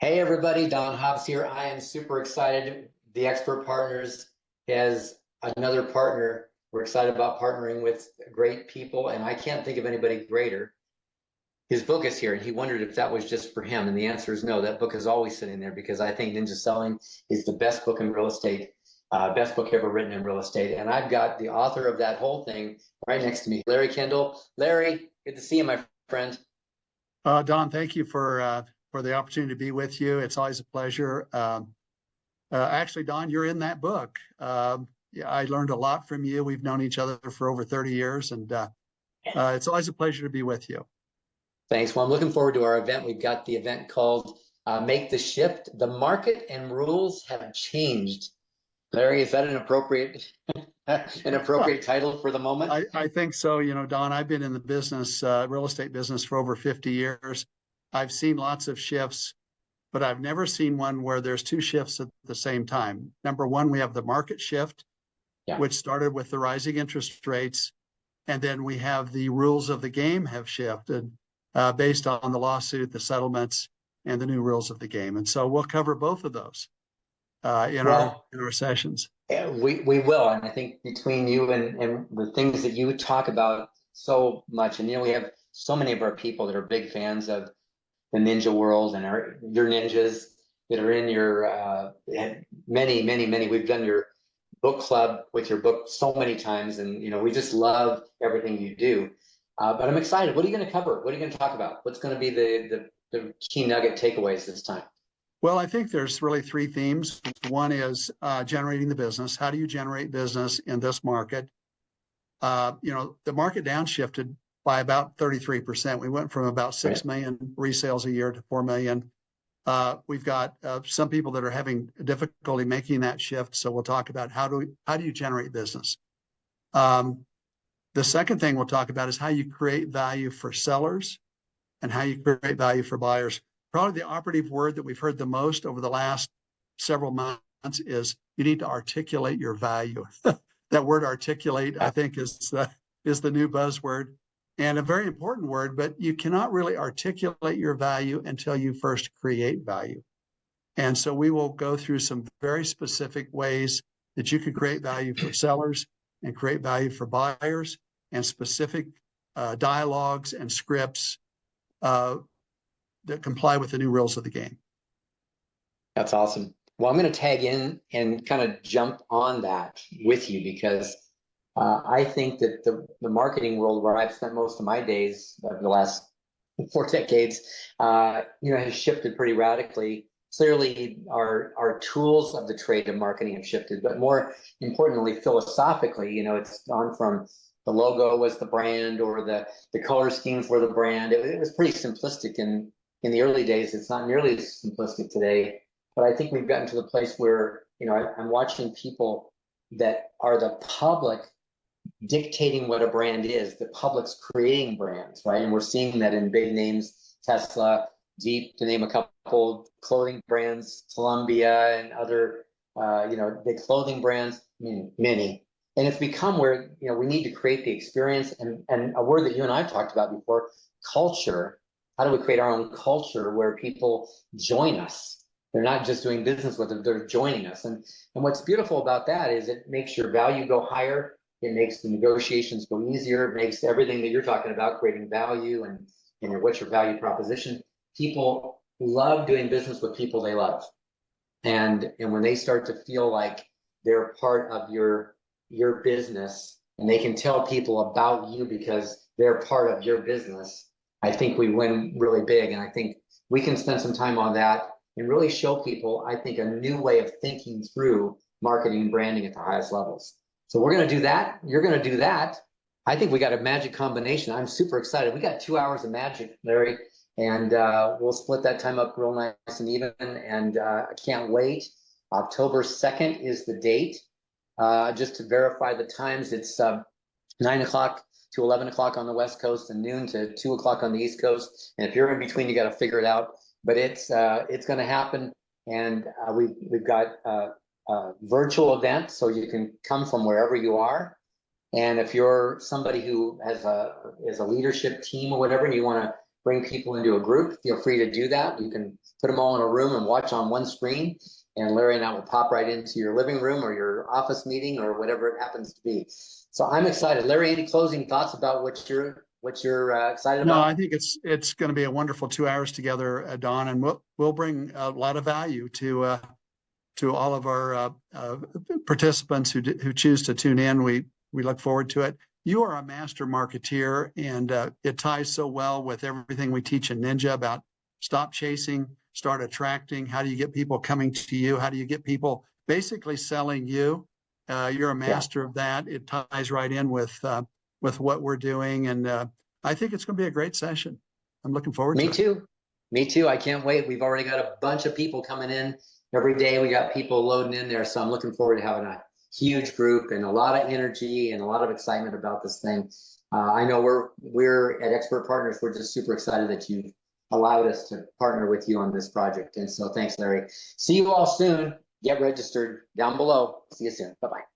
Hey everybody, Don Hobbs here. I am super excited. The Expert Partners has another partner. We're excited about partnering with great people, and I can't think of anybody greater. His book is here, and he wondered if that was just for him. And the answer is no, that book is always sitting there because I think Ninja Selling is the best book in real estate, best book ever written in real estate. And I've got the author of that whole thing right next to me, Larry Kendall. Larry, good to see you, my friend. Don, thank you for the opportunity to be with you. It's always a pleasure. Actually, Don, you're in that book. Yeah, I learned a lot from you. We've known each other for over 30 years, and it's always a pleasure to be with you. Thanks. Well, I'm looking forward to our event. We've got the event called Make the Shift. The market and rules have changed. Larry, is that an appropriate title for the moment? I think so. You know, Don, I've been in the business, real estate business for over 50 years. I've seen lots of shifts, but I've never seen one where there's two shifts at the same time. Number one, we have the market shift, which started with the rising interest rates. And then we have the rules of the game have shifted based on the lawsuit, the settlements, and the new rules of the game. And so we'll cover both of those in our sessions. We will. And I think between you and the things that you talk about so much, and we have so many of our people that are big fans of the ninja world and your ninjas that are in your many. We've done your book club with your book so many times, and we just love everything you do. But I'm excited. What are you going to cover? What are you going to talk about? What's going to be the key nugget takeaways this time? Well, I think there's really three themes. One is generating the business. How do you generate business in this market? The market downshifted by about 33%. We went from about 6 million resales a year to 4 million. We've got some people that are having difficulty making that shift. So we'll talk about how do you generate business. The second thing we'll talk about is how you create value for sellers and how you create value for buyers. Probably the operative word that we've heard the most over the last several months is you need to articulate your value. That word articulate, I think, is the new buzzword and a very important word, but you cannot really articulate your value until you first create value. And so we will go through some very specific ways that you can create value for sellers and create value for buyers, and specific dialogues and scripts that comply with the new rules of the game. That's awesome. Well, I'm going to tag in and kind of jump on that with you because I think that the marketing world, where I've spent most of my days over the last 4 decades, has shifted pretty radically. Clearly, our tools of the trade of marketing have shifted, but more importantly, philosophically, it's gone from the logo was the brand or the color schemes were the brand. It was pretty simplistic in the early days. It's not nearly as simplistic today, but I think we've gotten to the place where, I'm watching people that are the public dictating what a brand is. The public's creating brands, right? And we're seeing that in big names, Tesla, Jeep, to name a couple, clothing brands, Columbia, and other, big clothing brands, many. And it's become where, we need to create the experience and a word that you and I talked about before, culture. How do we create our own culture where people join us? They're not just doing business with us, they're joining us. And what's beautiful about that is it makes your value go higher. It makes the negotiations go easier. It makes everything that you're talking about, creating value and what's your value proposition. People love doing business with people they love. And when they start to feel like they're part of your business and they can tell people about you because they're part of your business, I think we win really big. And I think we can spend some time on that and really show people, I think, a new way of thinking through marketing and branding at the highest levels. So we're going to do that. You're going to do that. I think we got a magic combination. I'm super excited. We got 2 hours of magic, Larry, and we'll split that time up real nice and even. And I can't wait. October 2nd is the date. Just to verify the times, it's 9 o'clock to 11 o'clock on the West Coast and noon to 2 o'clock on the East Coast. And if you're in between, you got to figure it out. But it's going to happen. And we've got virtual event, so you can come from wherever you are. And if you're somebody who has a leadership team or whatever, and you want to bring people into a group, feel free to do that. You can put them all in a room and watch on one screen, and Larry and I will pop right into your living room or your office meeting or whatever it happens to be. So I'm excited. Larry, any closing thoughts about what you're excited No, I about? think it's going to be a wonderful 2 hours together, Don, and we'll bring a lot of value to all of our participants who choose to tune in. We look forward to it. You are a master marketeer, and it ties so well with everything we teach in Ninja about stop chasing, start attracting. How do you get people coming to you? How do you get people basically selling you? You're a Yeah, master of that. It ties right in with what we're doing, and I think it's going to be a great session. I'm looking forward me to it. too. Me too. I can't wait. We've already got a bunch of people coming in every day. We got people loading in there. So I'm looking forward to having a huge group and a lot of energy and a lot of excitement about this thing. I know we're at Expert Partners. We're just super excited that you allowed us to partner with you on this project. And so thanks, Larry. See you all soon. Get registered down below. See you soon. Bye-bye.